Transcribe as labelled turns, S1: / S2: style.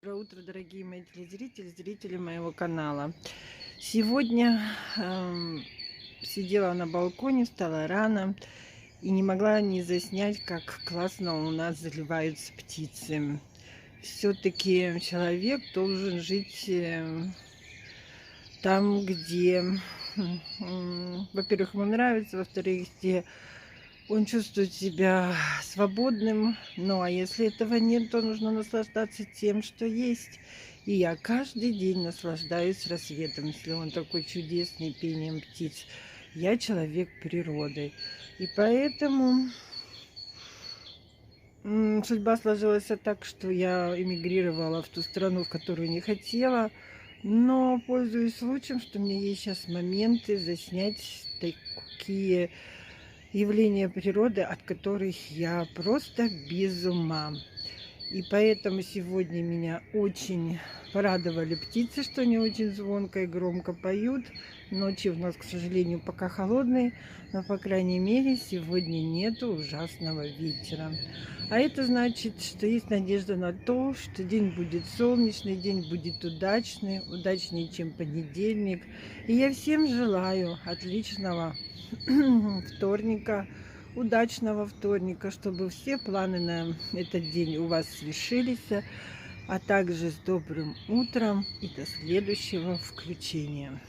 S1: Доброе утро, дорогие мои телезрители, зрители моего канала. Сегодня сидела на балконе, встала рано и не могла не заснять, как классно у нас заливаются птицы. Все-таки человек должен жить там, где, во-первых, ему нравится, во-вторых, где он чувствует себя свободным. Ну, а если этого нет, то нужно наслаждаться тем, что есть. И я каждый день наслаждаюсь рассветом, если он такой чудесный, пением птиц. Я человек природы. И поэтому судьба сложилась так, что я эмигрировала в ту страну, в которую не хотела. Но пользуюсь случаем, что у меня есть сейчас моменты заснять такие явления природы, от которых я просто без ума. И поэтому сегодня меня очень порадовали птицы, что они очень звонко и громко поют. Ночи у нас, к сожалению, пока холодные, но, по крайней мере, сегодня нету ужасного ветера. А это значит, что есть надежда на то, что день будет солнечный, день будет удачный, удачнее, чем понедельник. И я всем желаю отличного вторника, удачного вторника, чтобы все планы на этот день у вас свершились, а также с добрым утром и до следующего включения.